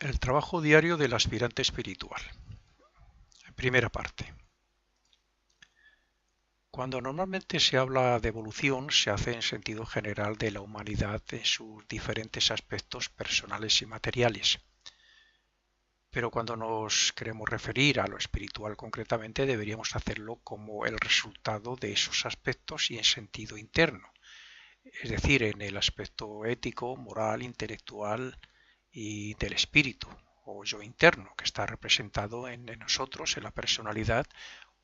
El trabajo diario del aspirante espiritual. Primera parte. Cuando normalmente se habla de evolución, se hace en sentido general de la humanidad en sus diferentes aspectos personales y materiales. Pero cuando nos queremos referir a lo espiritual concretamente, deberíamos hacerlo como el resultado de esos aspectos y en sentido interno, es decir, en el aspecto ético, moral, intelectual y del espíritu o yo interno, que está representado en nosotros, en la personalidad,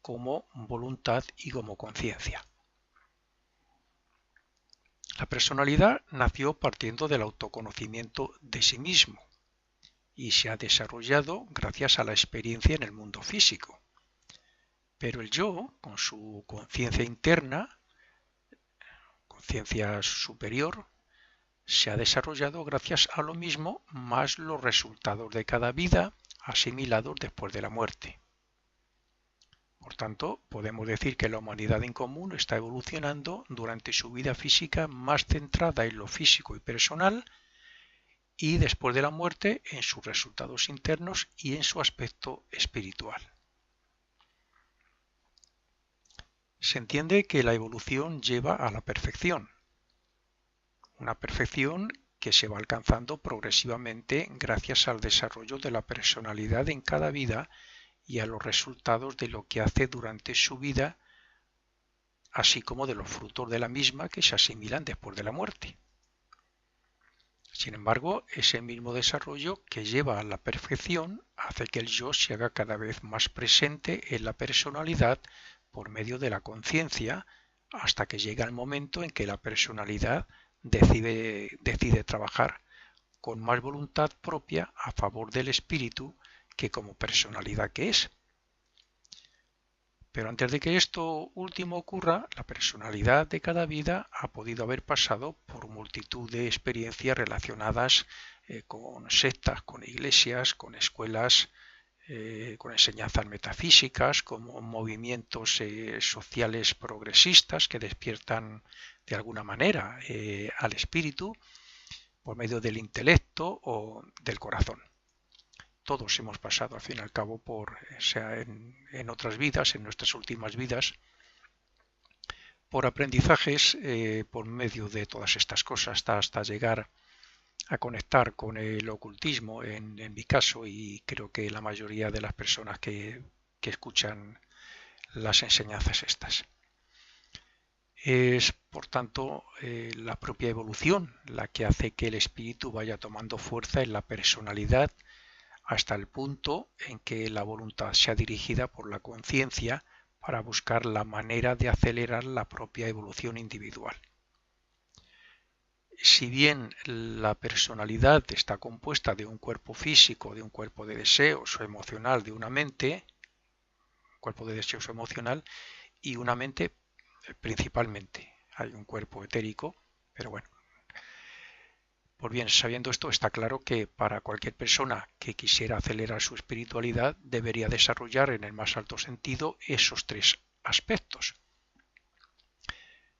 como voluntad y como conciencia. La personalidad nació partiendo del autoconocimiento de sí mismo y se ha desarrollado gracias a la experiencia en el mundo físico. Pero el yo, con su conciencia interna, conciencia superior, se ha desarrollado gracias a lo mismo más los resultados de cada vida asimilados después de la muerte. Por tanto, podemos decir que la humanidad en común está evolucionando durante su vida física más centrada en lo físico y personal y después de la muerte en sus resultados internos y en su aspecto espiritual. Se entiende que la evolución lleva a la perfección, una perfección que se va alcanzando progresivamente gracias al desarrollo de la personalidad en cada vida y a los resultados de lo que hace durante su vida, así como de los frutos de la misma que se asimilan después de la muerte. Sin embargo, ese mismo desarrollo que lleva a la perfección hace que el yo se haga cada vez más presente en la personalidad por medio de la conciencia, hasta que llega el momento en que la personalidad decide trabajar con más voluntad propia a favor del espíritu que como personalidad que es. Pero antes de que esto último ocurra, la personalidad de cada vida ha podido haber pasado por multitud de experiencias relacionadas con sectas, con iglesias, con escuelas, con enseñanzas metafísicas, como movimientos sociales progresistas que despiertan de alguna manera al espíritu por medio del intelecto o del corazón. Todos hemos pasado al fin y al cabo sea en otras vidas, en nuestras últimas vidas, por aprendizajes por medio de todas estas cosas, hasta llegar a conectar con el ocultismo en mi caso, y creo que la mayoría de las personas que escuchan las enseñanzas estas. Es, por tanto, la propia evolución la que hace que el espíritu vaya tomando fuerza en la personalidad hasta el punto en que la voluntad sea dirigida por la conciencia para buscar la manera de acelerar la propia evolución individual. Si bien la personalidad está compuesta de un cuerpo físico, de un cuerpo de deseos o emocional, de una mente, cuerpo de deseos o emocional, y una mente principalmente, hay un cuerpo etérico, pero bueno. Pues bien, sabiendo esto, está claro que para cualquier persona que quisiera acelerar su espiritualidad debería desarrollar en el más alto sentido esos tres aspectos.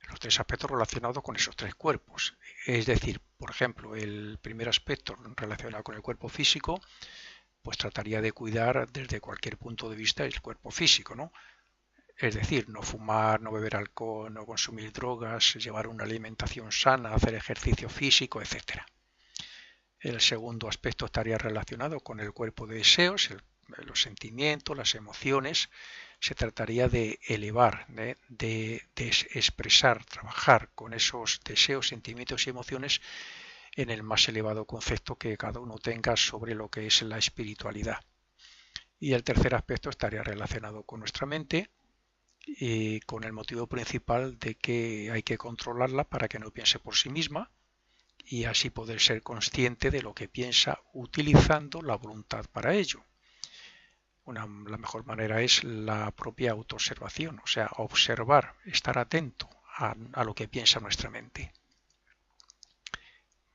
Los tres aspectos relacionados con esos tres cuerpos. Es decir, por ejemplo, el primer aspecto relacionado con el cuerpo físico, pues trataría de cuidar desde cualquier punto de vista el cuerpo físico, ¿no? Es decir, no fumar, no beber alcohol, no consumir drogas, llevar una alimentación sana, hacer ejercicio físico, etc. El segundo aspecto estaría relacionado con el cuerpo de deseos, los sentimientos, las emociones. Se trataría de elevar, de expresar, trabajar con esos deseos, sentimientos y emociones en el más elevado concepto que cada uno tenga sobre lo que es la espiritualidad. Y el tercer aspecto estaría relacionado con nuestra mente, y con el motivo principal de que hay que controlarla para que no piense por sí misma y así poder ser consciente de lo que piensa utilizando la voluntad para ello. La mejor manera es la propia autoobservación, o sea, observar, estar atento a lo que piensa nuestra mente.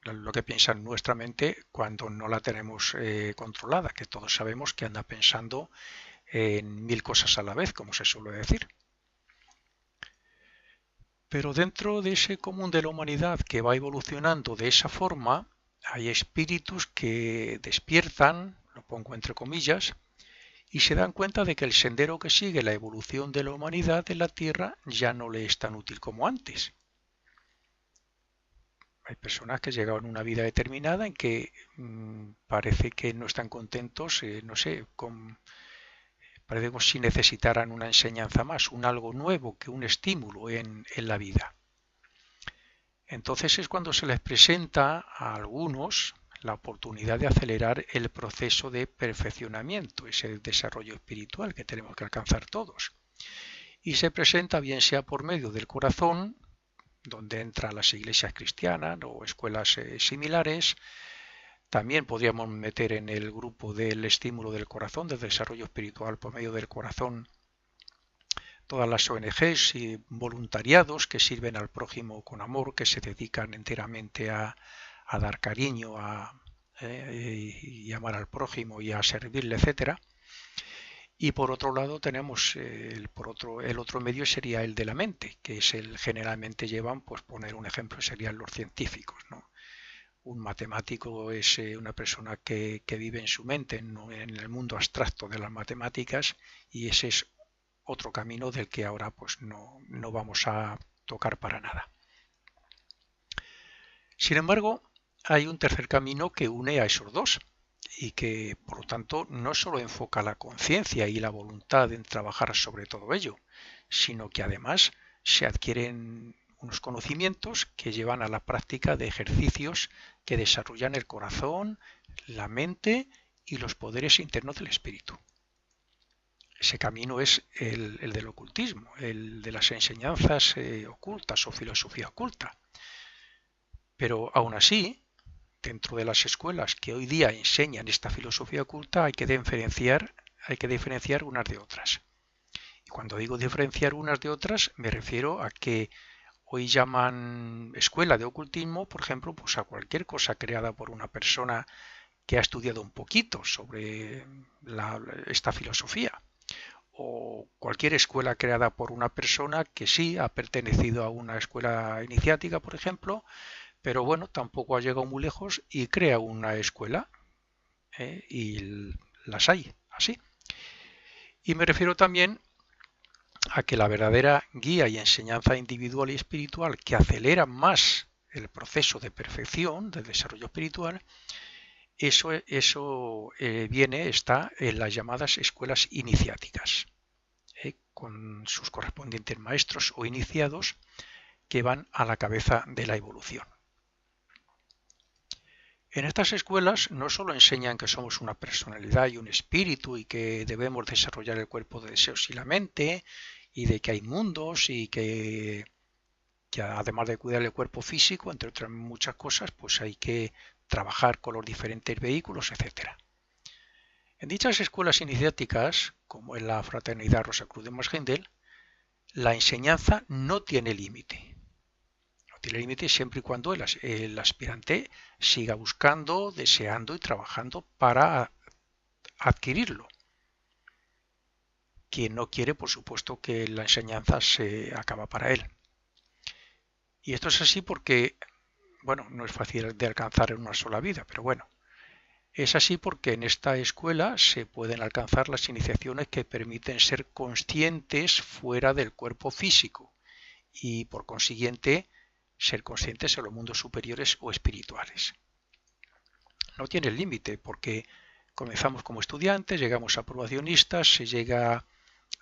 Lo que piensa nuestra mente cuando no la tenemos controlada, que todos sabemos que anda pensando en 1000 cosas a la vez, como se suele decir. Pero dentro de ese común de la humanidad que va evolucionando de esa forma, Hay espíritus que despiertan, lo pongo entre comillas, y se dan cuenta de que el sendero que sigue la evolución de la humanidad en la Tierra ya no le es tan útil como antes. Hay personas que llegan a una vida determinada en que parece que no están contentos, no sé, parece como si necesitaran una enseñanza más, un algo nuevo, que un estímulo en la vida. Entonces es cuando se les presenta a algunos la oportunidad de acelerar el proceso de perfeccionamiento, ese desarrollo espiritual que tenemos que alcanzar todos. Y se presenta bien sea por medio del corazón, donde entran las iglesias cristianas o escuelas similares. También podríamos meter en el grupo del estímulo del corazón, del desarrollo espiritual por medio del corazón, todas las ONGs y voluntariados que sirven al prójimo con amor, que se dedican enteramente a dar cariño, y amar al prójimo y a servirle, etcétera. Y por otro lado tenemos el otro medio sería el de la mente, que es el generalmente llevan, pues poner un ejemplo serían los científicos, ¿no? Un matemático es una persona que vive en su mente, en el mundo abstracto de las matemáticas, y ese es otro camino del que ahora pues no vamos a tocar para nada. Sin embargo, hay un tercer camino que une a esos dos y que, por lo tanto, no solo enfoca la conciencia y la voluntad en trabajar sobre todo ello, sino que además se adquieren unos conocimientos que llevan a la práctica de ejercicios que desarrollan el corazón, la mente y los poderes internos del espíritu. Ese camino es el del ocultismo, el de las enseñanzas ocultas o filosofía oculta. Pero aún así, dentro de las escuelas que hoy día enseñan esta filosofía oculta hay que diferenciar unas de otras. Y cuando digo diferenciar unas de otras, me refiero a que hoy llaman escuela de ocultismo, por ejemplo, pues a cualquier cosa creada por una persona que ha estudiado un poquito sobre esta filosofía, o cualquier escuela creada por una persona que sí ha pertenecido a una escuela iniciática, por ejemplo, pero bueno, tampoco ha llegado muy lejos y crea una escuela, y las hay así. Y me refiero también a que la verdadera guía y enseñanza individual y espiritual que acelera más el proceso de perfección, de desarrollo espiritual, eso está en las llamadas escuelas iniciáticas, con sus correspondientes maestros o iniciados que van a la cabeza de la evolución. En estas escuelas no solo enseñan que somos una personalidad y un espíritu y que debemos desarrollar el cuerpo de deseos y la mente, y de que hay mundos y que además de cuidar el cuerpo físico, entre otras muchas cosas, pues hay que trabajar con los diferentes vehículos, etc. En dichas escuelas iniciáticas, como en la Fraternidad Rosacruz de Masgendel, la enseñanza no tiene límite. No tiene límite siempre y cuando el aspirante siga buscando, deseando y trabajando para adquirirlo. Quien no quiere, por supuesto, que la enseñanza se acaba para él. Y esto es así porque, bueno, no es fácil de alcanzar en una sola vida, pero bueno, es así porque en esta escuela se pueden alcanzar las iniciaciones que permiten ser conscientes fuera del cuerpo físico y, por consiguiente, ser conscientes en los mundos superiores o espirituales. No tiene límite porque comenzamos como estudiantes, llegamos a aprobacionistas, se llega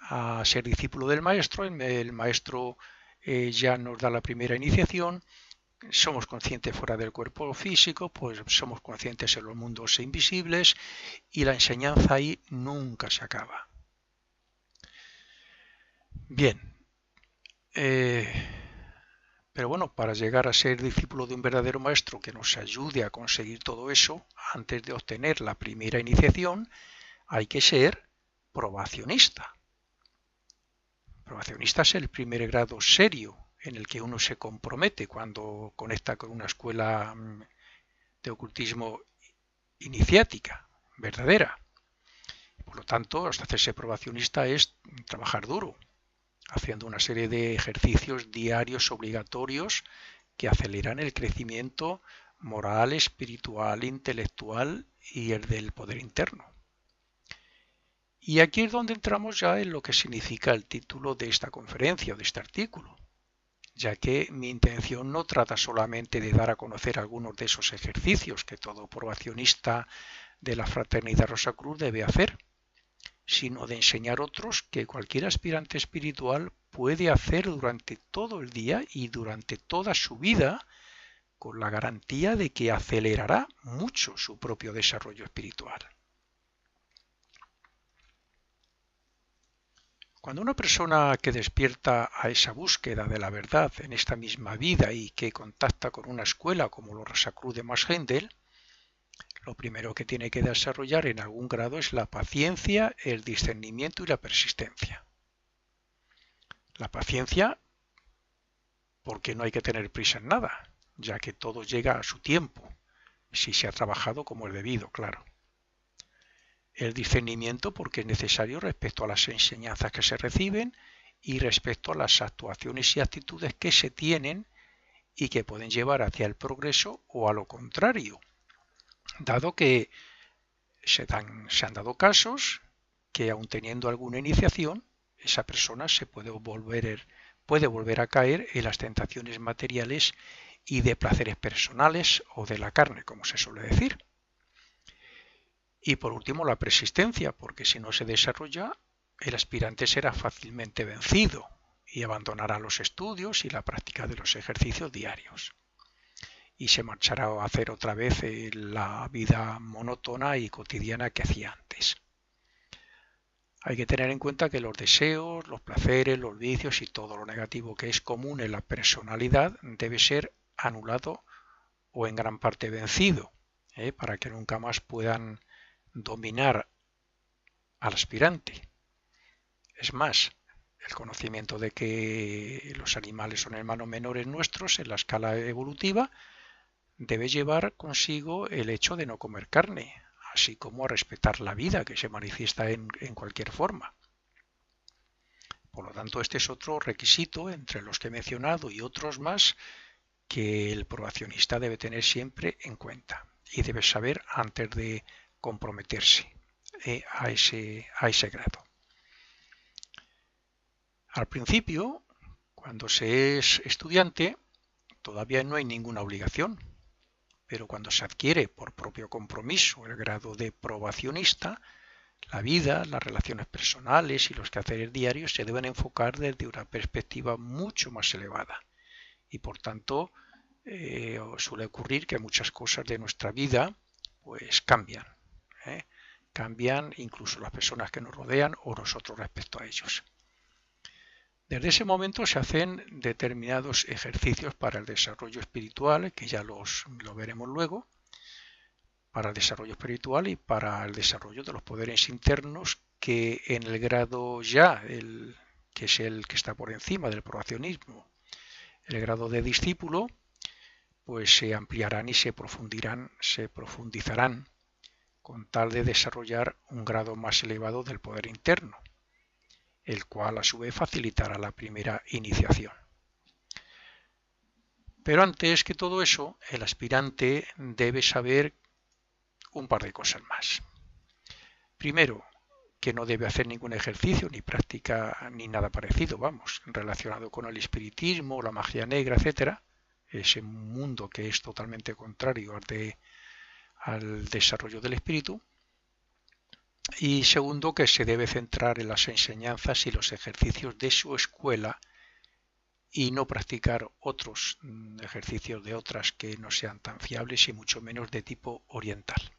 a ser discípulo del maestro, el maestro ya nos da la primera iniciación, somos conscientes fuera del cuerpo físico, pues somos conscientes en los mundos invisibles y la enseñanza ahí nunca se acaba. Bien, pero bueno, para llegar a ser discípulo de un verdadero maestro que nos ayude a conseguir todo eso, antes de obtener la primera iniciación, hay que ser probacionista. Probacionista es el primer grado serio en el que uno se compromete cuando conecta con una escuela de ocultismo iniciática, verdadera. Por lo tanto, hasta hacerse probacionista es trabajar duro, haciendo una serie de ejercicios diarios obligatorios que aceleran el crecimiento moral, espiritual, intelectual y el del poder interno. Y aquí es donde entramos ya en lo que significa el título de esta conferencia o de este artículo, ya que mi intención no trata solamente de dar a conocer algunos de esos ejercicios que todo probacionista de la Fraternidad Rosacruz debe hacer, sino de enseñar otros que cualquier aspirante espiritual puede hacer durante todo el día y durante toda su vida, con la garantía de que acelerará mucho su propio desarrollo espiritual. Cuando una persona que despierta a esa búsqueda de la verdad en esta misma vida y que contacta con una escuela como los Rosacruz de Max Heindel, lo primero que tiene que desarrollar en algún grado es la paciencia, el discernimiento y la persistencia. La paciencia, porque no hay que tener prisa en nada, ya que todo llega a su tiempo, si se ha trabajado como es debido, claro. El discernimiento, porque es necesario respecto a las enseñanzas que se reciben y respecto a las actuaciones y actitudes que se tienen y que pueden llevar hacia el progreso o a lo contrario, dado que se han dado casos que aun teniendo alguna iniciación, esa persona se puede volver a caer en las tentaciones materiales y de placeres personales o de la carne, como se suele decir. Y por último, la persistencia, porque si no se desarrolla, el aspirante será fácilmente vencido y abandonará los estudios y la práctica de los ejercicios diarios. Y se marchará a hacer otra vez la vida monótona y cotidiana que hacía antes. Hay que tener en cuenta que los deseos, los placeres, los vicios y todo lo negativo que es común en la personalidad debe ser anulado o en gran parte vencido, para que nunca más puedan dominar al aspirante. Es más, el conocimiento de que los animales son hermanos menores nuestros en la escala evolutiva debe llevar consigo el hecho de no comer carne, así como a respetar la vida que se manifiesta en cualquier forma. Por lo tanto, este es otro requisito entre los que he mencionado y otros más que el probacionista debe tener siempre en cuenta y debe saber antes de comprometerse a ese grado. Al principio, cuando se es estudiante, todavía no hay ninguna obligación, pero cuando se adquiere por propio compromiso el grado de probacionista, la vida, las relaciones personales y los quehaceres diarios se deben enfocar desde una perspectiva mucho más elevada y por tanto suele ocurrir que muchas cosas de nuestra vida pues cambian. Cambian incluso las personas que nos rodean o nosotros respecto a ellos. Desde ese momento se hacen determinados ejercicios para el desarrollo espiritual, que ya lo veremos luego, para el desarrollo espiritual y para el desarrollo de los poderes internos que en el grado ya, que es el que está por encima del probacionismo, el grado de discípulo, pues se ampliarán y se profundizarán con tal de desarrollar un grado más elevado del poder interno, el cual a su vez facilitará la primera iniciación. Pero antes que todo eso, el aspirante debe saber un par de cosas más. Primero, que no debe hacer ningún ejercicio, ni práctica, ni nada parecido, relacionado con el espiritismo, la magia negra, etcétera, ese mundo que es totalmente contrario al desarrollo del espíritu. Y segundo, que se debe centrar en las enseñanzas y los ejercicios de su escuela y no practicar otros ejercicios de otras que no sean tan fiables y mucho menos de tipo oriental.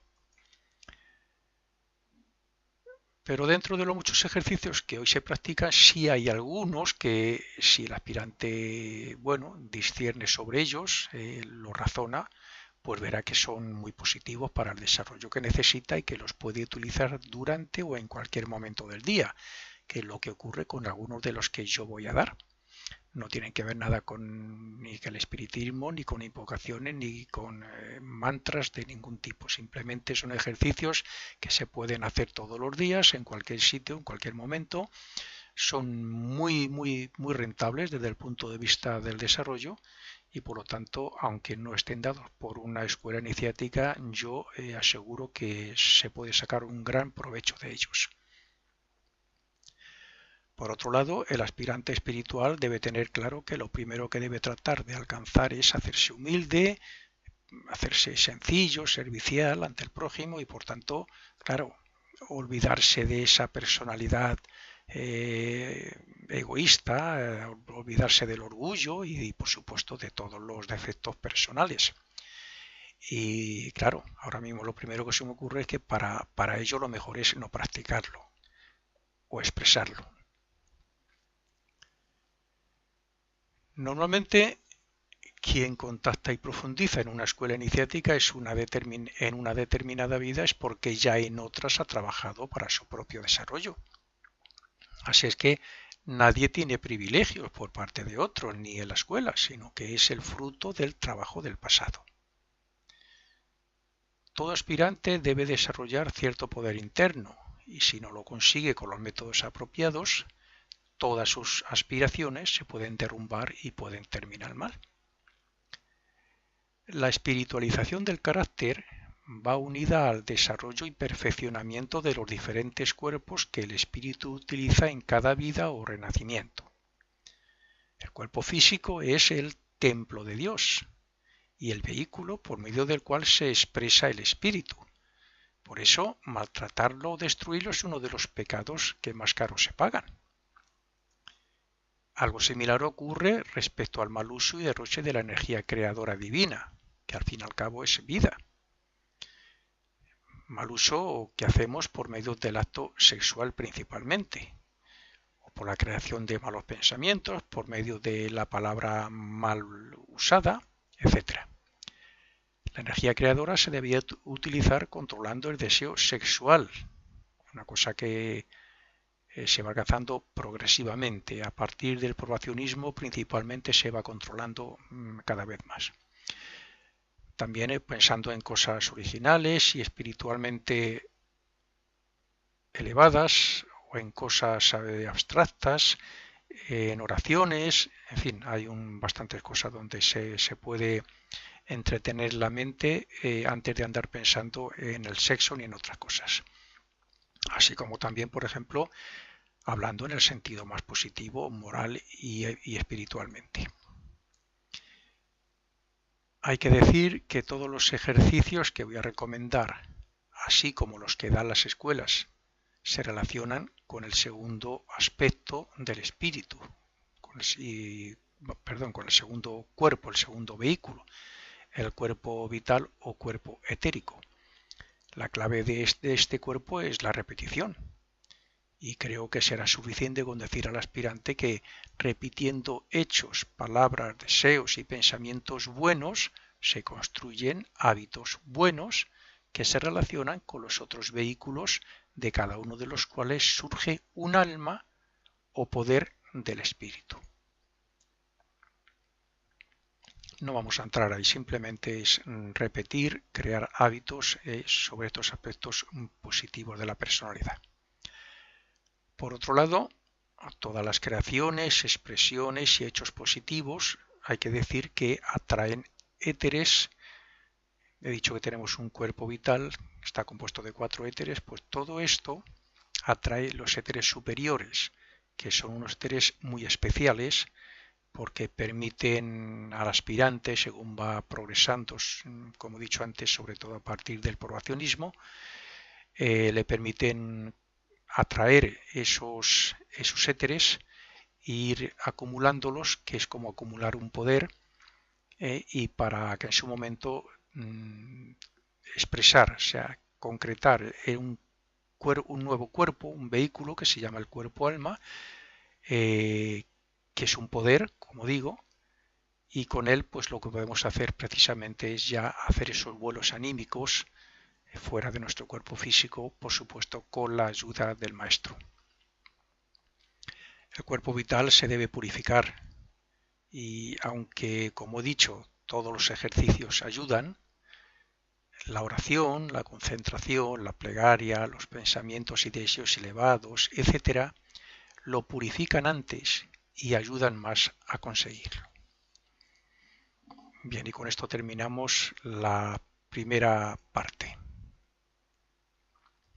Pero dentro de los muchos ejercicios que hoy se practican, sí hay algunos que si el aspirante, discierne sobre ellos, lo razona, pues verá que son muy positivos para el desarrollo que necesita y que los puede utilizar durante o en cualquier momento del día, que es lo que ocurre con algunos de los que yo voy a dar. No tienen que ver nada ni con el espiritismo, ni con invocaciones, ni con mantras de ningún tipo. Simplemente son ejercicios que se pueden hacer todos los días, en cualquier sitio, en cualquier momento. Son muy, muy, muy rentables desde el punto de vista del desarrollo y por lo tanto, aunque no estén dados por una escuela iniciática, yo aseguro que se puede sacar un gran provecho de ellos. Por otro lado, el aspirante espiritual debe tener claro que lo primero que debe tratar de alcanzar es hacerse humilde, hacerse sencillo, servicial ante el prójimo y por tanto, claro, olvidarse de esa personalidad egoísta, olvidarse del orgullo y por supuesto de todos los defectos personales. Y claro, ahora mismo lo primero que se me ocurre es que para ello lo mejor es no practicarlo o expresarlo. Normalmente quien contacta y profundiza en una escuela iniciática en una determinada vida es porque ya en otras ha trabajado para su propio desarrollo. Así es que nadie tiene privilegios por parte de otros ni en la escuela, sino que es el fruto del trabajo del pasado. Todo aspirante debe desarrollar cierto poder interno y si no lo consigue con los métodos apropiados, todas sus aspiraciones se pueden derrumbar y pueden terminar mal. La espiritualización del carácter va unida al desarrollo y perfeccionamiento de los diferentes cuerpos que el espíritu utiliza en cada vida o renacimiento. El cuerpo físico es el templo de Dios y el vehículo por medio del cual se expresa el espíritu. Por eso, maltratarlo o destruirlo es uno de los pecados que más caro se pagan. Algo similar ocurre respecto al mal uso y derroche de la energía creadora divina, que al fin y al cabo es vida. Mal uso que hacemos por medio del acto sexual principalmente, o por la creación de malos pensamientos, por medio de la palabra mal usada, etc. La energía creadora se debía utilizar controlando el deseo sexual, una cosa que se va alcanzando progresivamente. A partir del probacionismo principalmente se va controlando cada vez más. También pensando en cosas originales y espiritualmente elevadas o en cosas abstractas, en oraciones, en fin, hay bastantes cosas donde se puede entretener la mente antes de andar pensando en el sexo ni en otras cosas. Así como también, por ejemplo, hablando en el sentido más positivo, moral y espiritualmente. Hay que decir que todos los ejercicios que voy a recomendar, así como los que dan las escuelas, se relacionan con el segundo aspecto del espíritu, con el segundo cuerpo, el segundo vehículo, el cuerpo vital o cuerpo etérico. La clave de este cuerpo es la repetición. Y creo que será suficiente con decir al aspirante que repitiendo hechos, palabras, deseos y pensamientos buenos se construyen hábitos buenos que se relacionan con los otros vehículos de cada uno de los cuales surge un alma o poder del espíritu. No vamos a entrar ahí, simplemente es repetir, crear hábitos sobre estos aspectos positivos de la personalidad. Por otro lado, todas las creaciones, expresiones y hechos positivos hay que decir que atraen éteres. He dicho que tenemos un cuerpo vital, está compuesto de 4 éteres, pues todo esto atrae los éteres superiores, que son unos éteres muy especiales porque permiten al aspirante, según va progresando, como he dicho antes, sobre todo a partir del probacionismo, le permiten atraer esos éteres e ir acumulándolos, que es como acumular un poder, y para que en su momento expresar, o sea, concretar un nuevo cuerpo, un vehículo que se llama el cuerpo alma, que es un poder, como digo, y con él pues lo que podemos hacer precisamente es ya hacer esos vuelos anímicos fuera de nuestro cuerpo físico, por supuesto con la ayuda del maestro. El cuerpo vital se debe purificar y aunque, como he dicho, todos los ejercicios ayudan, la oración, la concentración, la plegaria, los pensamientos y deseos elevados, etc., lo purifican antes y ayudan más a conseguirlo. Bien, y con esto terminamos la primera parte.